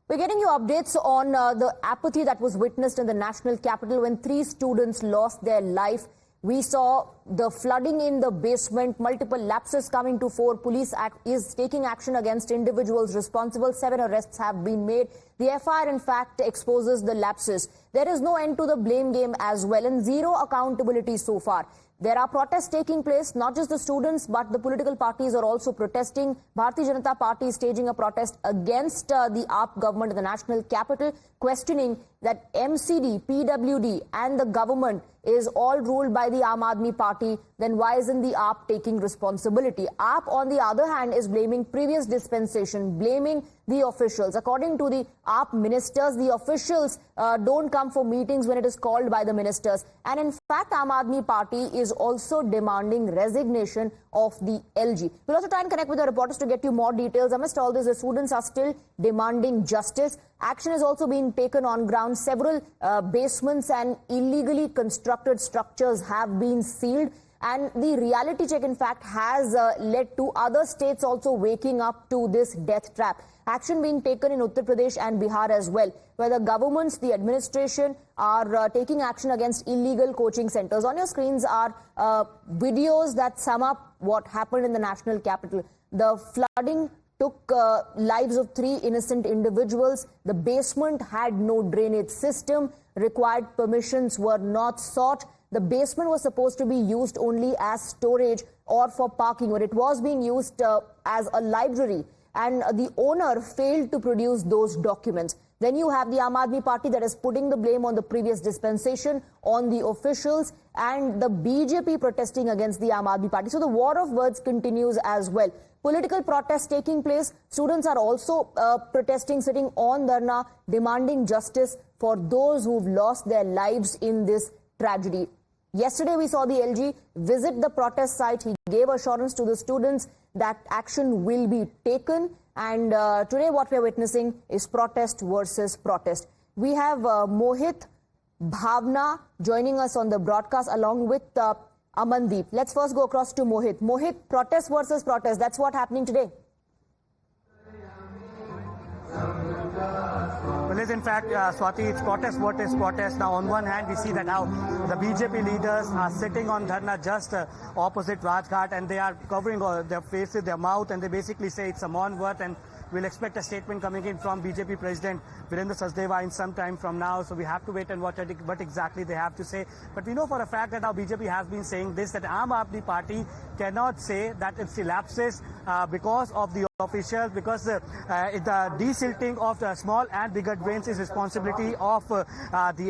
We're getting you updates on the apathy that was witnessed in the national capital when 3 students lost their life. We saw the flooding in the basement, multiple lapses coming to fore. Police is taking action against individuals responsible. 7 arrests have been made. The FIR, in fact, exposes the lapses. There is no end to the blame game as well, and zero accountability so far. There are protests taking place, not just the students, but the political parties are also protesting. Bharatiya Janata Party is staging a protest against the AAP government in the national capital, questioning that MCD, PWD and the government is all ruled by the Aam Aadmi Party. Then why isn't the AAP taking responsibility? AAP, on the other hand, is blaming previous dispensation, blaming the officials. According to the AAP ministers, the officials don't come for meetings when it is called by the ministers. And in fact, Aam Aadmi Party is also demanding resignation of the LG. We'll also try and connect with the reporters to get you more details. Amidst all this, the students are still demanding justice. Action is also being taken on ground. Several basements and illegally constructed structures have been sealed. And the reality check, in fact, has led to other states also waking up to this death trap. Action being taken in Uttar Pradesh and Bihar as well, where the governments, the administration are taking action against illegal coaching centers. On your screens are videos that sum up what happened in the national capital. The flooding took lives of 3 innocent individuals. The basement had no drainage system. Required permissions were not sought. The basement was supposed to be used only as storage or for parking, or it was being used as a library. And the owner failed to produce those documents. Then you have the Aam Aadmi Party that is putting the blame on the previous dispensation, on the officials, and the BJP protesting against the Aam Aadmi Party. So the war of words continues as well. Political protests taking place. Students are also protesting, sitting on Dharna, demanding justice for those who've lost their lives in this tragedy. Yesterday, we saw the LG visit the protest site. He gave assurance to the students that action will be taken. And today, what we're witnessing is protest versus protest. We have Mohit, Bhavna joining us on the broadcast along with Amandeep. Let's first go across to Mohit. Mohit, protest versus protest. That's what's happening today. Well, in fact, Swati, it's protest versus protest. Now, on one hand, we see that how the BJP leaders are sitting on Dharna just opposite Rajghat, and they are covering their faces, their mouth, and they basically say it's a Maun Vrat, and we'll expect a statement coming in from BJP President Virendra Sachdeva in some time from now. So we have to wait and watch what exactly they have to say. But we know for a fact that now BJP has been saying this, that Aam Aadmi Party cannot say that it's elapses because of the officials, because the desilting of the small and bigger drains is responsibility of the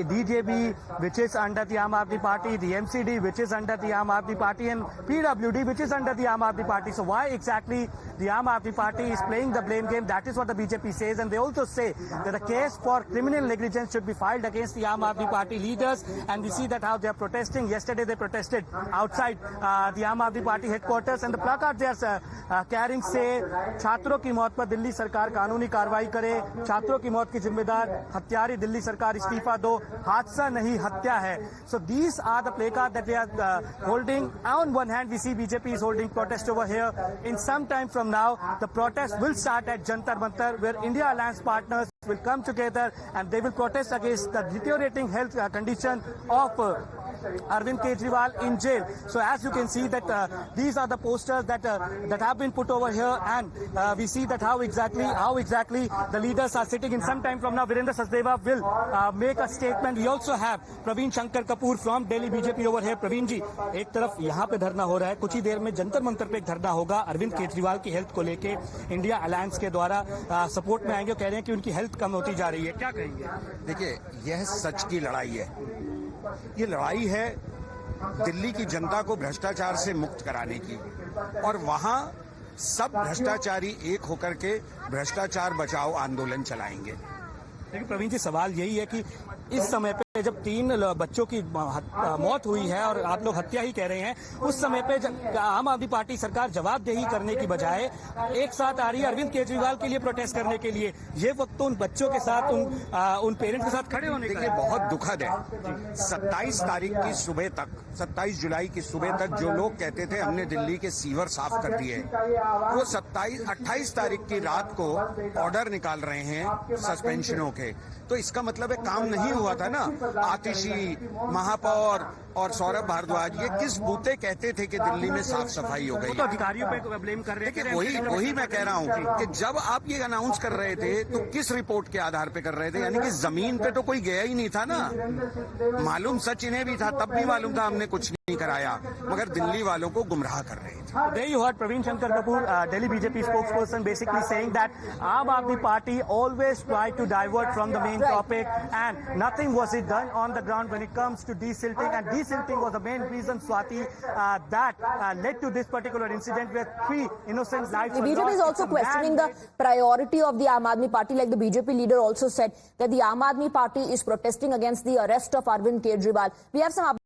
DJB, which is under the Aam Aadmi Party, the MCD, which is under the Aam Aadmi Party, and PWD, which is under the Aam Aadmi Party. So why exactly the Aam Aadmi Party is playing the blame game? That is what the BJP says, and they also say that a case for criminal negligence should be filed against the Aam Aadmi Party leaders. And we see that how they are protesting. Yesterday they protested outside the Aam Aadmi Party headquarters, and the placard they are carrying say, छात्रों की मौत पर दिल्ली सरकार कानूनी कार्रवाई करे, छात्रों की मौत की जिम्मेदार हत्यारी दिल्ली सरकार इस्तीफा दो, हादसा नहीं हत्या है. So these are the placards that they are holding. On one hand, we see BJP is holding protest over here. In some time from now, the protest will start at Jantar Mantar, where India Alliance partners will come together and they will protest against the deteriorating health condition of Arvind Kejriwal in jail. So as you can see that these are the posters that have been put over here, and we see that how exactly the leaders are sitting. In some time from now, Virendra Sachdeva will make a statement. We also have Praveen Shankar Kapoor from Delhi BJP over here. Praveen ji, एक तरफ यहाँ पे धरना हो रहा है, कुछ ही देर में जंतर मंतर पे एक धरना होगा अरविंद केजरीवाल की हेल्थ को लेके. इंडिया अलायंस के द्वारा सपोर्ट में आएंगे, कह रहे हैं कि उनकी हेल्थ कम होती जा रही है. क्या कहेंगे? देखिए, यह सच की लड़ाई है. ये लड़ाई है दिल्ली की जनता को भ्रष्टाचार से मुक्त कराने की, और वहां सब भ्रष्टाचारी एक होकर के भ्रष्टाचार बचाओ आंदोलन चलाएंगे. लेकिन प्रवीण जी, सवाल यही है कि इस समय पे जब 3 बच्चों की मौत हुई है और आप लोग हत्या ही कह रहे हैं, उस समय पे जब आम आदमी पार्टी सरकार जवाबदेही करने की बजाय एक साथ आ रही है अरविंद केजरीवाल के लिए प्रोटेस्ट करने के लिए। ये वक्त तो उन बच्चों के साथ उन पेरेंट्स के साथ खड़े होने का देखिए, बहुत दुखद है। 27 तारीख की सुबह तक, 27 जुलाई की सुबह तक जो लोग कहते थे हमने दिल्ली के सीवर साफ कर दिए, वो 28 तारीख की रात को ऑर्डर निकाल रहे हैं सस्पेंशनों के। तो इसका मतलब है काम नहीं हुआ था ना। आतिशी, महापौर और सौरभ भारद्वाज ये किस बूते कहते थे कि दिल्ली में साफ सफाई हो गई। तो अधिकारियों पे ब्लेम कर रहे थे। वही मैं कह रहा हूँ कि जब आप ये अनाउंस कर रहे थे तो किस रिपोर्ट के आधार पे कर रहे थे? यानी कि जमीन पे तो कोई गया ही नहीं था ना। मालूम सच इन्हें भी था, तब भी मालूम था हमने कुछ नहीं कराया, मगर दिल्ली वालों को गुमराह कर रहे थे। There you heard Praveen Shankar Kapoor, Delhi BJP spokesperson, basically saying that Aam Aadmi Party always tried to divert from the main topic, and nothing was it done on the ground when it comes to desilting, and desilting was the main reason, Swati, that led to this particular incident where 3 innocent lives The were BJP is lost. also It's a questioning the mandate. priority of the Aam Aadmi Party. Like the BJP leader also said that the Aam Aadmi Party is protesting against the arrest of Arvind Kejriwal. We have some